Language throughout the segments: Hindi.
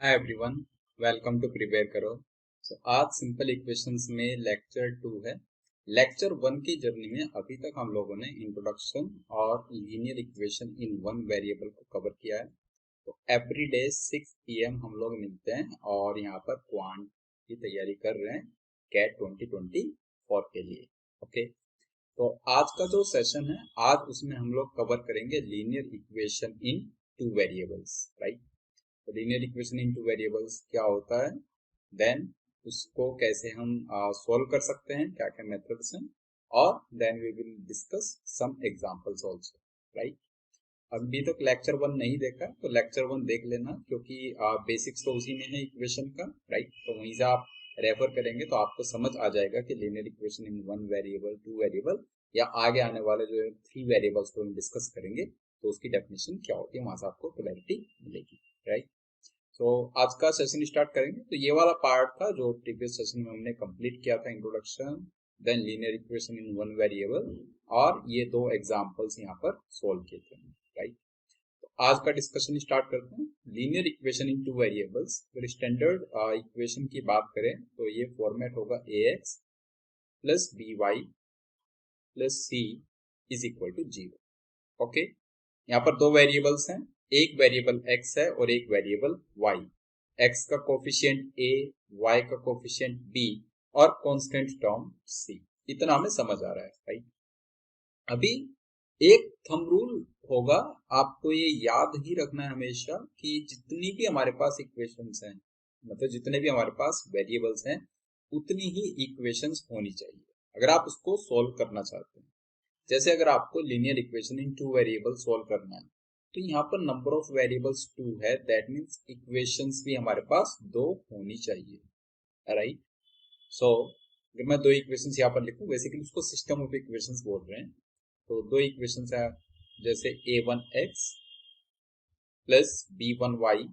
Hi everyone, welcome to prepare करो। आज सिंपल इक्वेशंस में लेक्चर 2 है। लेक्चर 1 की जर्नी में अभी तक हम लोगों ने इंट्रोडक्शन और linear equation in one variable को कवर किया है। तो एवरी डे 6 PM हम लोग मिलते हैं और यहाँ पर क्वांट की तैयारी कर रहे हैं कैट 2024 के लिए। ओके, तो आज का जो सेशन है, आज उसमें हम लोग कवर करेंगे linear equation in two variables, right. Linear equation in two variables क्या होता है, देन उसको कैसे हम सॉल्व कर सकते हैं, क्या क्या मेथड्स हैं, और then we will discuss some examples also, right. अभी तक लेक्चर 1 नहीं देखा तो लेक्चर 1 देख लेना, क्योंकि बेसिक्स तो उसी में है इक्वेशन का, राइट। तो वहीं से आप रेफर करेंगे तो आपको समझ आ जाएगा कि linear equation in one variable, two variable या आगे आने वाले जो 3 वेरिएबल्स को हम डिस्कस करेंगे तो उसकी डेफिनेशन क्या होती है, वहां से आपको क्लैरिटी मिलेगी, राइट। तो आज का सेशन स्टार्ट करेंगे। तो ये वाला पार्ट था जो प्रीवियस सेशन में हमने कंप्लीट किया था, introduction, then linear equation in one variable, और ये दो एग्जांपल्स यहाँ पर सोल्व किए थे, राइट। तो आज का डिस्कशन स्टार्ट करते हैं। Linear equation in two variables, अगर स्टैंडर्ड इक्वेशन की बात करें तो ये फॉर्मेट होगा ax plus by plus c is equal to 0। Okay, यहाँ पर दो वेरिएबल्स हैं, एक वेरिएबल x है और एक वेरिएबल y। x का कोफिशिएंट a, y का कोफिशिएंट b और कांस्टेंट टर्म c। इतना हमें समझ आ रहा है, राइट। अभी एक थंब रूल होगा, आपको ये याद ही रखना है हमेशा कि जितनी भी हमारे पास इक्वेशंस हैं, मतलब जितने भी हमारे पास वेरिएबल्स हैं, उतनी ही इक्वेशंस होनी चाहिए अगर आप उसको सोल्व करना चाहते हैं। जैसे अगर आपको linear equation in two variable solve करना है तो यहाँ पर नंबर ऑफ वेरिएबल्स 2 है, दैट मींस इक्वेशंस भी हमारे पास दो होनी चाहिए, राइट। सो अगर मैं दो इक्वेशंस यहाँ पर लिखूं, बेसिकली उसको सिस्टम ऑफ इक्वेशंस बोल रहे हैं। तो दो इक्वेशंस है, जैसे a1x plus b1y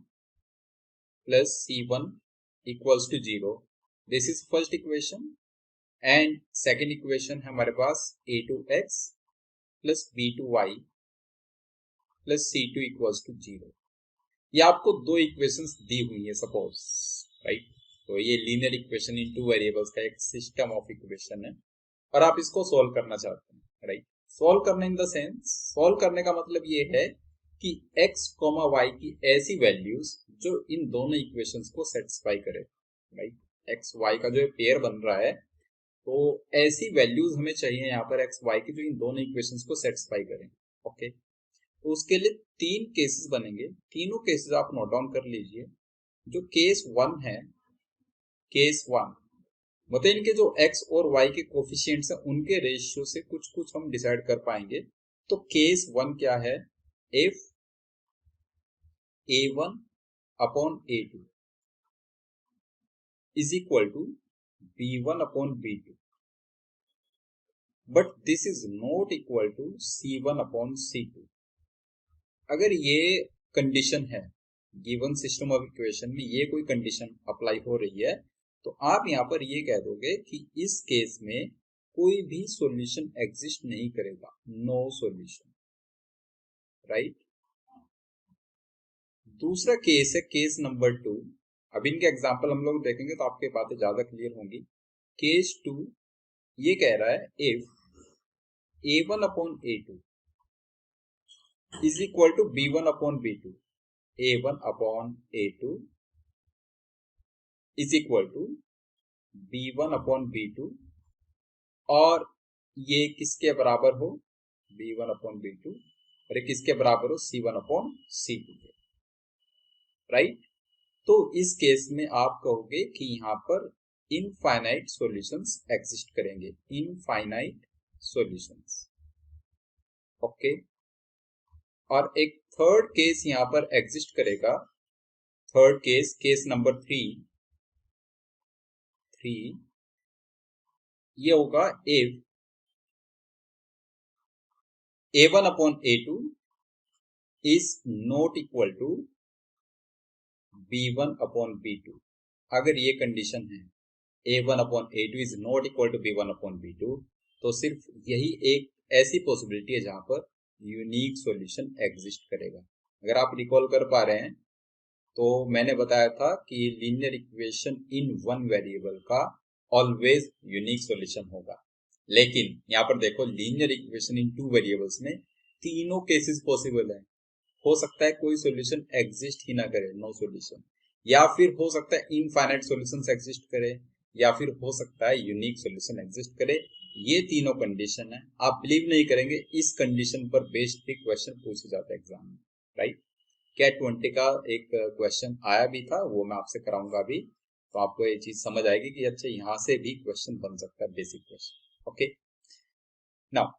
plus c1 equals to 0, this is first equation. And second equation है हमारे पास a2x plus b2y plus c2 equals to 0। ये आपको दो इक्वेशंस दी हुई है सपोज, राइट। तो ये linear equation in two variables का एक सिस्टम ऑफ इक्वेशन है और आप इसको सॉल्व करना चाहते हैं, राइट। सॉल्व करने इन द सेंस, सॉल्व करने का मतलब ये है कि x, y की ऐसी वैल्यूज जो इन दोनों इक्वेशंस को सेटिस्फाई करे, राइट। x, y का जो पेयर बन रहा है, तो ऐसी वैल्यूज हमें चाहिए यहाँ पर x, y की जो इन दोनों इक्वेशंस को सेटिस्फाई करें। ओके, तो उसके लिए तीन केसेस बनेंगे, तीनों केसेस आप नोट डाउन कर लीजिए। जो केस 1 है, केस 1 मतलब इनके जो x और y के कोफिशिएंट्स हैं उनके रेशियो से कुछ कुछ हम डिसाइड कर पाएंगे। तो केस 1 क्या है, if a1 upon a2 is equal to b1 upon b2, but this is not equal to c1 upon c2। अगर ये कंडीशन है, गिवन सिस्टम ऑफ इक्वेशन में ये कोई कंडीशन अप्लाई हो रही है, तो आप यहाँ पर ये कह दोगे कि इस केस में कोई भी सॉल्यूशन एग्जिस्ट नहीं करेगा, नो सॉल्यूशन, राइट। दूसरा केस है केस नंबर 2। अब इनके एग्जांपल हम लोग देखेंगे तो आपके बातें ज्यादा क्लियर होंगी। केस 2 ये कह रहा है if a1 upon a2 is equal to b1 upon b2, a1 upon a2 is equal to b1 upon b2, और ये किसके बराबर हो, b1 अपॉन b2, और ये किसके बराबर हो, c1 अपॉन c2 के, राइट। तो इस केस में आप कहोगे कि यहाँ पर इनफाइनाइट सॉल्यूशंस एग्जिस्ट करेंगे, इनफाइनाइट सॉल्यूशंस। ओके, और एक थर्ड केस यहाँ पर एग्जिस्ट करेगा, थर्ड केस, केस नंबर 3 ये होगा if a1 upon a2 is not equal to b1 upon b2। अगर ये कंडीशन है a1 upon a2 is not equal to b1 upon b2, तो सिर्फ यही एक ऐसी पॉसिबिलिटी है जहां पर यूनिक सॉल्यूशन एग्जिस्ट करेगा। अगर आप रिकॉल कर पा रहे हैं तो मैंने बताया था कि linear equation in one variable का ऑलवेज यूनिक सॉल्यूशन होगा। लेकिन यहाँ पर देखो, linear equation in two variables में तीनों केसेस पॉसिबल है। हो सकता है कोई सॉल्यूशन एग्जिस्ट ही ना करे, नो सॉल्यूशन, या फिर हो सकता है इनफाइनाइट सॉल्यूशंस एग्जिस्ट करे, या फिर हो सकता है यूनिक सॉल्यूशन एग्जिस्ट करे। ये तीनों कंडीशन है। आप बिलीव नहीं करेंगे, इस कंडीशन पर बेस्ड भी क्वेश्चन पूछे जाते हैं एग्जाम में, राइट। कैट 20 का एक क्वेश्चन आया भी था, वो मैं आपसे कराऊंगा अभी, तो आपको ये चीज समझ आएगी कि अच्छा यहाँ से भी क्वेश्चन बन सकता है, बेसिक क्वेश्चन। ओके, नाउ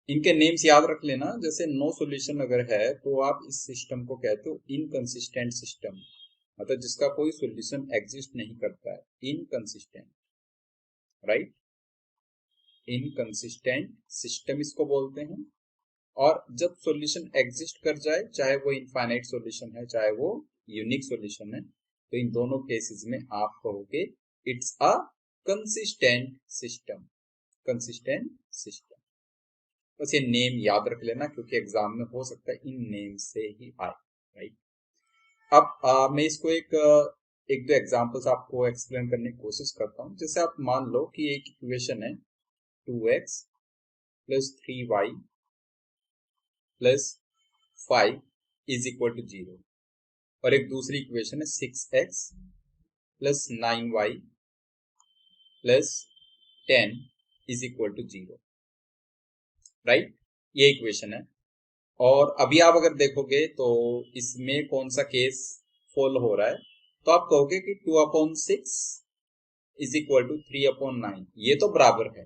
इनके नेम्स याद रख लेना। जैसे नो सॉल्यूशन अगर है तो आप इस सिस्टम को कहते हो इनकंसिस्टेंट सिस्टम, मतलब जिसका कोई सॉल्यूशन एग्जिस्ट नहीं करता है, इनकंसिस्टेंट, राइट। इनकंसिस्टेंट सिस्टम इसको बोलते हैं। और जब सॉल्यूशन एग्जिस्ट कर जाए, चाहे वो इनफाइनाइट सॉल्यूशन है चाहे वो यूनिक सॉल्यूशन है, तो इन दोनों केसेस में आप कहोगे it's a consistent system, consistent system. बस ये नेम याद रख लेना, क्योंकि एग्जाम में हो सकता है इन नेम से ही आए, राइट। अब मैं इसको एक दो एग्जांपल्स आपको एक्सप्लेन करने की कोशिश करता हूँ। जैसे आप मान लो कि एक इक्वेशन है 2x plus 3y plus 5 is equal to 0, और एक दूसरी इक्वेशन है 6x plus 9y plus 10 is equal to 0, right. ये इक्वेशन है। और अभी आप अगर देखोगे तो इसमें कौन सा केस फॉलो हो रहा है, तो आप कहोगे कि 2/6 इज इक्वल टू 3/9, ये तो बराबर है,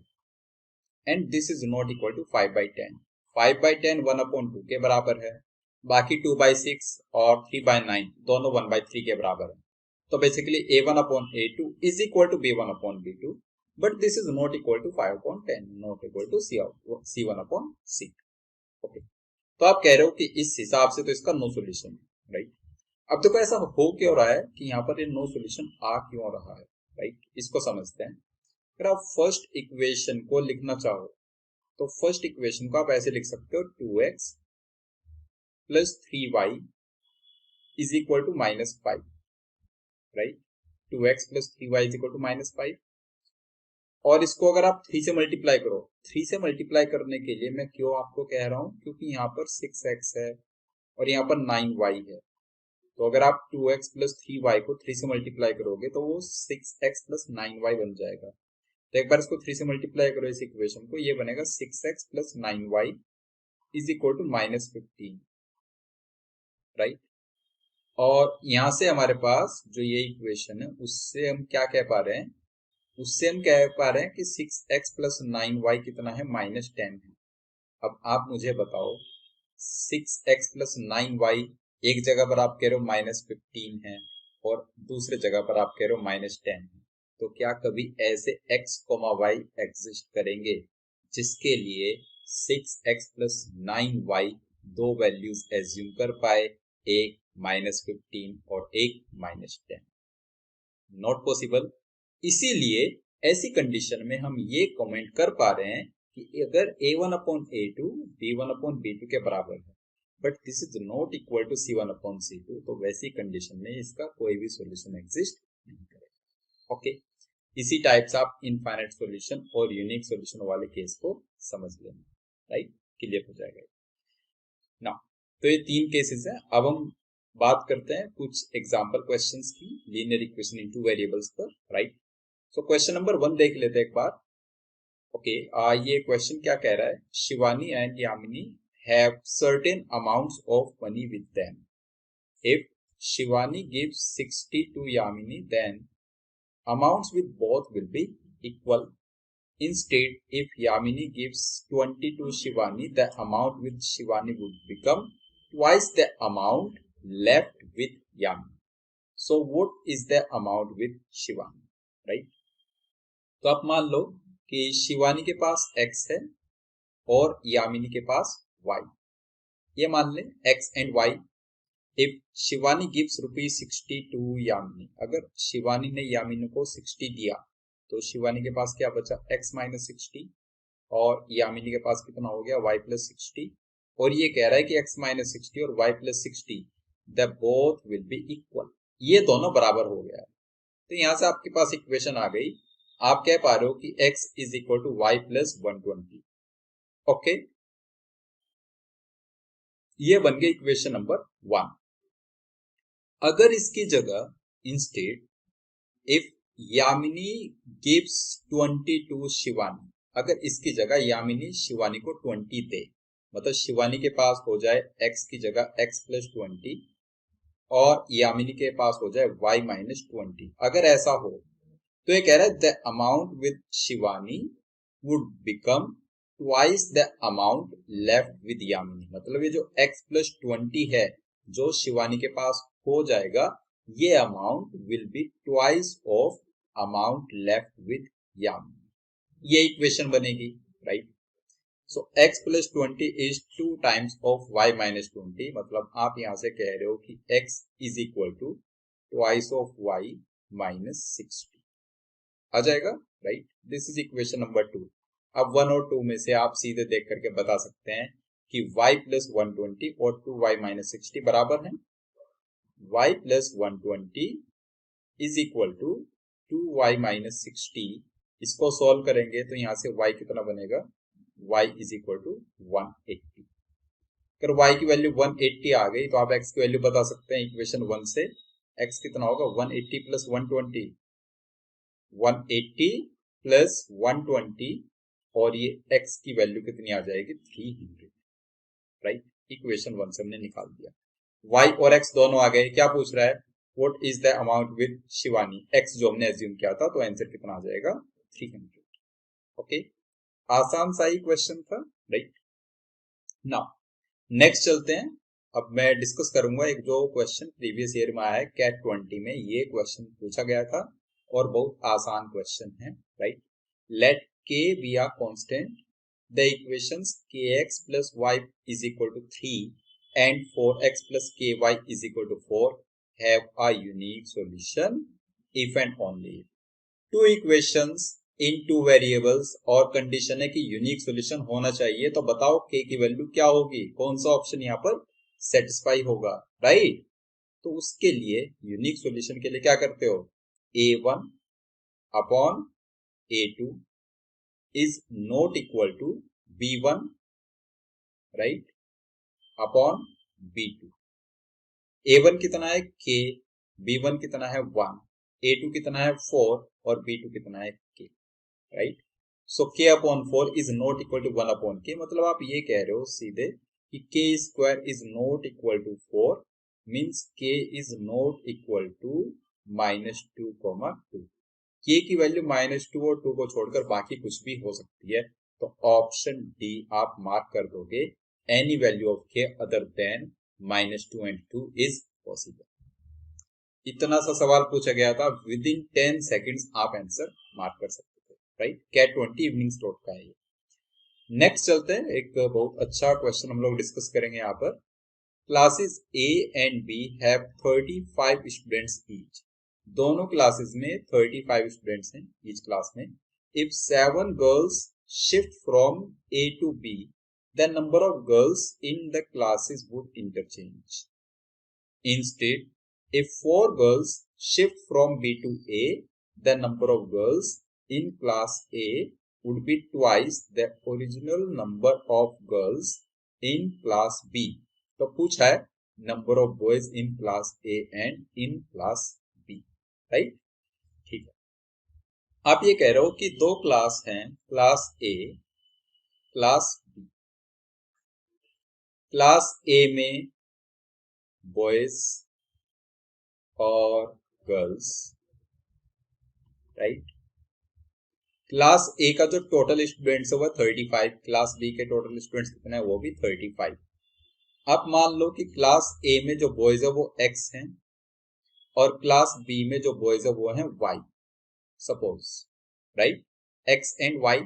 and this is not equal to 5/10। 5/10 1/2 के बराबर है, बाकी 2/6 और 3/9 दोनों 1/3 के बराबर है। तो basically a1/a2 is equal to b1/b2, but this is not equal to 5/10, not equal to c1/c। Okay, तो आप कह रहे हो कि इस हिसाब से तो इसका नो सॉल्यूशन है, राइट। अब देखो ऐसा हो क्यों रहा है कि यहाँ पर ये नो सॉल्यूशन आ क्यों रहा है, राइट। इसको समझते हैं। अगर आप फर्स्ट इक्वेशन को लिखना चाहो तो फर्स्ट इक्वेशन को आप ऐसे लिख सकते हो 2x plus 3y is equal to -5, right. 2x plus 3y is equal to -5, और इसको अगर आप 3 से मल्टीप्लाई करो, 3 से मल्टीप्लाई करने के लिए मैं क्यों आपको कह रहा हूं, क्योंकि यहाँ पर 6x है और यहाँ पर 9y है। तो अगर आप 2x प्लस 3y को 3 से मल्टीप्लाई करोगे तो वो 6x प्लस 9y बन जाएगा। तो एक बार इसको 3 से मल्टीप्लाई करो इस इक्वेशन को, ये बनेगा 6x plus 9y is equal to -15, right. और यहां से हमारे पास जो ये इक्वेशन है उससे हम क्या कह पा रहे हैं, उससे हम कह पा रहे हैं कि 6x प्लस 9y कितना है, -10 है। अब आप मुझे बताओ 6x प्लस 9y एक जगह पर आप कह रहे हो -15 है और दूसरे जगह पर आप कह रहे हो -10 है, तो क्या कभी ऐसे x, y एग्जिस्ट करेंगे जिसके लिए 6x प्लस 9y दो वैल्यूज एज्यूम कर पाए, एक -15 और एक -10? Not possible. इसीलिए ऐसी कंडीशन में हम ये कमेंट कर पा रहे हैं कि अगर a1/a2 b1/b2 के बराबर है, but this is not equal to c1/c2, तो वैसी कंडीशन में इसका कोई भी सॉल्यूशन एग्जिस्ट नहीं करेगा। ओके, इसी टाइप से आप इनफाइनाइट सॉल्यूशन और यूनिक सॉल्यूशन वाले केस को समझ लेना, राइट। क्लियर हो जाएगा ना। तो ये तीन केसेस हैं। अब हम बात करते हैं कुछ एग्जांपल क्वेश्चंस की linear equation in two variables पर, राइट। सो क्वेश्चन नंबर 1 देख लेते हैं एक बार। ओके, ये क्वेश्चन क्या कह रहा है, Shivani and Yamini have certain amounts of money with them. If Shivani gives 60 to Yamini, then amounts with both will be equal. Instead, if Yamini gives 20 to Shivani, the amount with Shivani would become twice the amount left with Yamini. So what is the amount with Shivani, right? तो आप मान लो कि शिवानी के पास x है और यामिनी के पास y, ये मान लें x and y। If Shivani gives ₹60 to Yamini, अगर शिवानी ने यामिनी को 60 दिया तो शिवानी के पास क्या बचा, x माइनस 60, और यामिनी के पास कितना हो गया, y प्लस 60। और ये कह रहा है कि x माइनस 60 और y plus 60 the both will be equal, ये दोनों बराबर हो गया। तो यहां से आपके पास इक्वेशन आ गई। आप कह पा रहे हो कि x is equal to y plus 120। Okay, ये बन गई इक्वेशन नंबर 1। अगर इसकी जगह instead if Yamini gives 20 to Shivani, अगर इसकी जगह यामिनी शिवानी को 20 दे, मतलब शिवानी के पास हो जाए x की जगह x प्लस 20 और यामिनी के पास हो जाए y माइनस 20, अगर ऐसा हो तो ये कह रहा है the amount with Shivani would become twice the amount left with Yamini. मतलब ये जो x प्लस 20 है जो शिवानी के पास हो जाएगा, ये amount will be twice of amount left with Yamini. ये इक्वेशन बनेगी, right. So x plus 20 is 2 times of y minus 20। मतलब आप यहां से कह रहे हो कि x is equal to twice of y minus 60 आ जाएगा, right. This is equation number 2। अब 1 और 2 में से आप सीधे देख करके बता सकते हैं कि y प्लस 120 और 2y माइनस 60 बराबर है। y plus 120 is equal to 2y minus 60। इसको सॉल्व करेंगे तो यहां से y कितना बनेगा, y इज इक्वल टू 180। अगर y की वैल्यू 180 आ गई तो आप x की वैल्यू बता सकते हैं इक्वेशन 1 से। x कितना होगा, 180 प्लस 120, 180 प्लस 120, और ये x की वैल्यू कितनी आ जाएगी, 300, राइट। इक्वेशन 1 से हमने निकाल दिया। y और x दोनों आ गए। क्या पूछ रहा है, what is the amount with Shivani, x जो हमने एज्यूम किया था, तो आंसर कितना आ जाएगा, 300। ओके, आसान सा ही क्वेश्चन था, राइट। नाउ नेक्स्ट चलते हैं। अब मैं डिस्कस करूंगा एक जो क्वेश्चन प्रीवियस ईयर में आया है कैट 20 में। ये क्वेश्चन पूछा गया था और बहुत आसान क्वेश्चन है, right. Let k be a constant, the equations kx plus y is equal to 3 and 4x plus ky is equal to 4 have a unique solution if and only two equations in two variables, और कंडीशन है कि यूनिक सॉल्यूशन होना चाहिए। तो बताओ k की वैल्यू क्या होगी, कौन सा ऑप्शन यहाँ पर सेटिस्फाई होगा, राइट। तो उसके लिए यूनिक सॉल्यूशन के लिए क्या करते हो, a1 upon a2 is not equal to b1, right, upon b2। a1 कितना है k, b1 कितना है 1, a2 कितना है 4 और b2 कितना है k, right. So k upon 4 is not equal to 1 upon k। मतलब आप ये कह रहे हो सीधे कि k square is not equal to 4, means k is not equal to -2, k की वैल्यू -2 और 2 को छोड़कर बाकी कुछ भी हो सकती है। तो ऑप्शन डी आप मार्क कर दोगे, any value of k other than -2 and 2 is possible. इतना सा सवाल पूछा गया था, विद इन 10 सेकेंड्स आप आंसर मार्क कर सकते, राइट। कैट 20 इवनिंग स्लॉट का है ये। नेक्स्ट चलते हैं, एक बहुत अच्छा क्वेश्चन हम लोग डिस्कस करेंगे यहाँ पर। Classes A and B have 35 students each. दोनों क्लासेस में 35 स्टूडेंट्स हैं ईच क्लास में। If 7 girls shift from A to B, the number of girls in the classes would interchange. Instead if 4 girls shift from B to A, the number of girls in class A would be twice the original number of girls in class B. तो पूछा है number of boys in class A and in class B, right? ठीक है। आप ये कह रहे हो कि दो क्लास हैं, class A, class B। Class A में बॉयज और गर्ल्स, राइट। क्लास ए का जो टोटल स्टूडेंट्स है वो 35, क्लास बी के टोटल स्टूडेंट्स कितने हैं, वो भी 35। अब मान लो कि क्लास ए में जो बॉयज है वो x हैं और क्लास बी में जो बॉयज है वो हैं y, suppose, right, x and y।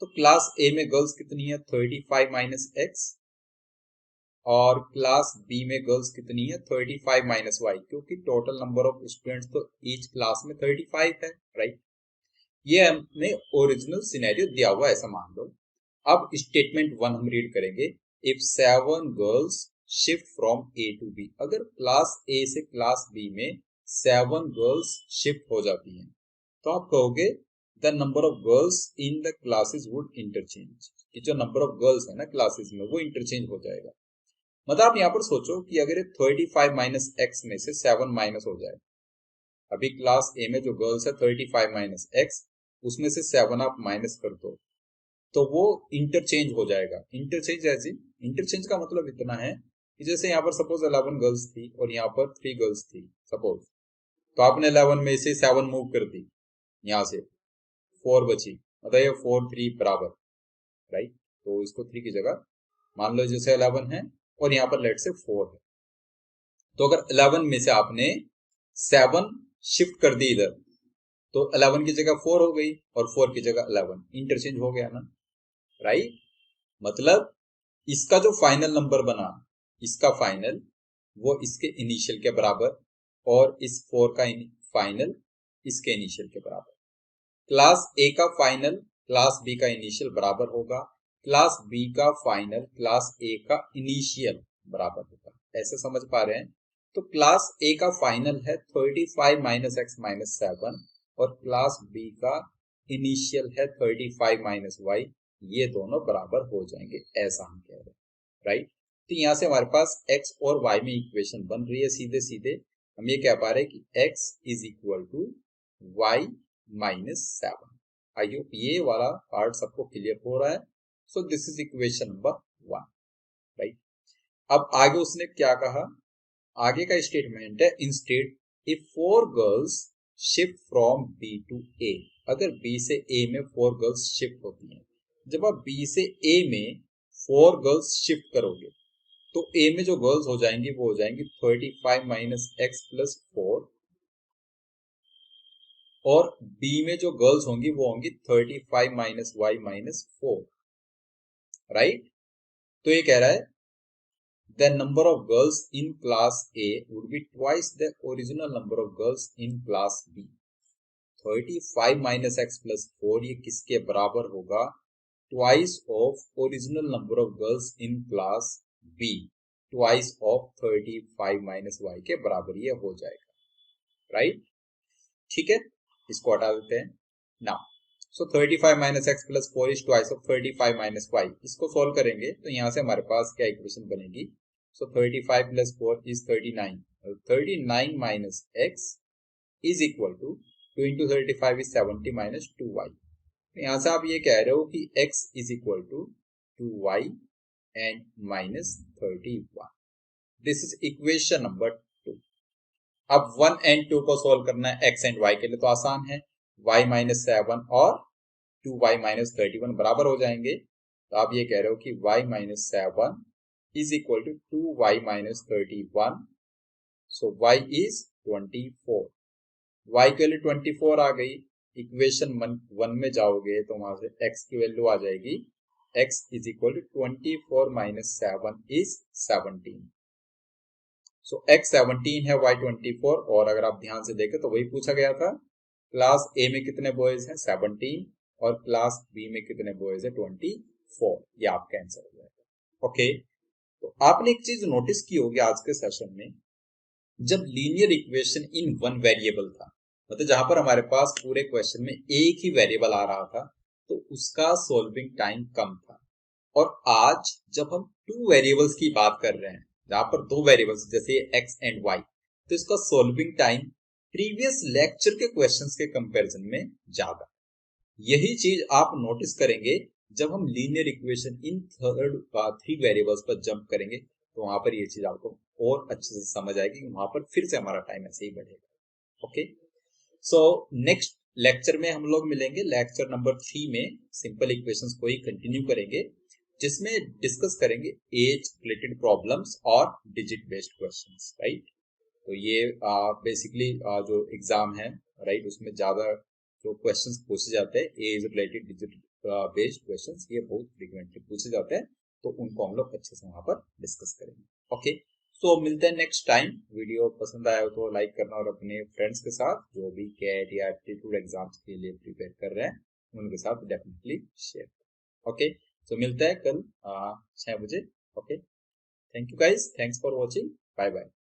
तो क्लास ए में गर्ल्स कितनी है, 35 माइनस x, और क्लास बी में गर्ल्स कितनी है, 35 माइनस y, क्योंकि टोटल नंबर ऑफ स्टूडेंट्स तो ईच क्लास में 35 है, राइट। ये हमने ओरिजिनल सिनेरियो दिया हुआ ऐसा मान लो। अब स्टेटमेंट 1 हम रीड करेंगे। If 7 girls shift from A to B, अगर क्लास ए से क्लास बी में 7 गर्ल्स शिफ्ट हो जाती हैं, तो आप कहोगे the number of girls in the classes would interchange, कि जो नंबर ऑफ गर्ल्स है ना क्लासेस में वो इंटरचेंज हो जाएगा। मतलब आप यहाँ पर सोचो कि अगर 35 माइनस एक्स में से 7 माइनस हो जाए, अभी क्लास ए में जो गर्ल्स है 35 माइनस एक्स, उसमें से 7 आप माइनस कर दो तो वो इंटरचेंज हो जाएगा। इंटरचेंज ऐसी, इंटरचेंज का मतलब इतना है कि जैसे यहाँ पर सपोज 11 गर्ल्स थी और यहाँ पर 3 गर्ल्स थी सपोज, तो आपने 11 में से 7 मूव कर दी, यहाँ से 4 बची, मतलब ये 4 3 बराबर, राइट। तो इसको 3 की जगह मान लो जैसे 11 है और यहाँ पर लेट से 4 है, तो अगर 11 में से आपने 7 शिफ्ट कर दी इधर, तो 11 की जगह 4 हो गई और 4 की जगह 11, इंटरचेंज हो गया ना, राइट। मतलब इसका जो फाइनल नंबर बना, इसका फाइनल वो इसके इनिशियल के बराबर और इस 4 का फाइनल इसके इनिशियल के बराबर। क्लास ए का फाइनल क्लास बी का इनिशियल बराबर होगा, क्लास बी का फाइनल क्लास ए का इनिशियल बराबर होगा। ऐसे समझ पा रहे हैं? तो क्लास ए का फाइनल है 35 माइनस एक्स माइनस 7 और क्लास बी का इनिशियल है 35 माइनस वाई, ये दोनों बराबर हो जाएंगे, ऐसा हम कह रहे हैं, राइट। तो यहां से हमारे पास x और y में इक्वेशन बन रही है, सीधे सीधे हम ये कह पा रहे हैं कि x is equal to y minus 7। I hope ये वाला पार्ट सबको क्लियर हो रहा है। So this is equation number 1, right. अब आगे उसने क्या कहा, आगे का स्टेटमेंट है instead if 4 girls shift from B to A, अगर बी से ए में 4 गर्ल्स शिफ्ट होती हैं, जब आप बी से ए में 4 गर्ल्स शिफ्ट करोगे तो ए में जो गर्ल्स हो जाएंगी वो हो जाएंगी 35 माइनस एक्स प्लस 4 और बी में जो गर्ल्स होंगी वो होंगी 35 माइनस वाई माइनस 4, राइट। तो ये कह रहा है the number of girls in class A would be twice the original number of girls in class B। 35 minus x plus 4 ये किसके बराबर होगा, twice of original number of girls in class B, twice of 35 minus y के बराबर ये हो जाएगा, राइट। ठीक है, इसको हटा देते हैं। Now so 35 minus x plus 4 is twice of 35 minus y, इसको सोल्व करेंगे तो यहां से हमारे पास क्या इक्वेशन बनेगी, so 35 plus 4 is 39, 39 minus x is equal to 2 into 35 is 70 minus 2y। यहां से आप ये कह रहे हो कि x is equal to 2y and minus 31। This is equation number 2। अब 1 एंड 2 को सोल्व करना है x एंड y के लिए तो आसान है, y माइनस 7 और 2y माइनस 31 बराबर हो जाएंगे। तो आप ये कह रहे हो कि y minus 7 is equal to 2y minus 31, so y is 24, y की वैल्यू 24 आ गई। इक्वेशन 1 में जाओगे तो वहां से x की वैल्यू आ जाएगी, x is equal to 24 minus 7 is 17, so x 17 है y 24, और अगर आप ध्यान से देखें तो वही पूछा गया था, क्लास ए में कितने बॉयज हैं 17 और क्लास बी में कितने बॉयज है 24, ये आपका आंसर हो जाएगा। ओके, तो आपने एक चीज नोटिस की होगी आज के सेशन में, जब linear equation in one variable था, मतलब जहां पर हमारे पास पूरे क्वेश्चन में एक ही वेरिएबल आ रहा था, तो उसका सोल्विंग टाइम कम था। और आज जब हम 2 वेरिएबल्स की बात कर रहे हैं, जहां पर 2 वेरिएबल्स जैसे x एंड y, तो इसका सोल्विंग टाइम प्रीवियस लेक्चर के क्वेश्चंस के कंपैरिजन में ज्यादा। यही चीज आप नोटिस करेंगे जब हम लीनियर इक्वेशन इन 3 वेरिएबल्स पर जंप करेंगे, तो वहां पर ये चीज आपको और अच्छे से समझ आएगी, वहां पर फिर से हमारा टाइम ऐसे ही बढ़ेगा। ओके, सो नेक्स्ट लेक्चर में हम लोग मिलेंगे, लेक्चर नंबर 3 में सिंपल इक्वेशंस को ही कंटिन्यू करेंगे, जिसमें डिस्कस करेंगे एज रिलेटेड प्रॉब्लम्स और डिजिट बेस्ड क्वेश्चंस, राइट। तो ये बेसिकली जो एग्जाम है, राइट, उसमें ज्यादा जो क्वेश्चंस पूछे जाते हैं age related digit based questions, ये बहुत फ्रीक्वेंटली पूछे जाते हैं, तो उनको हम लोग अच्छे से वहां पर डिस्कस करेंगे। ओके, सो मिलते हैं नेक्स्ट टाइम। वीडियो पसंद आया हो तो लाइक करना, और अपने फ्रेंड्स के साथ जो भी कैट या एप्टीट्यूड एग्जाम्स के लिए प्रिपेयर कर रहे हैं उनके साथ डेफिनेटली शेयर। ओके, तो मिलता है कल 6 बजे। Okay, thank you guys, thanks for watching, bye bye.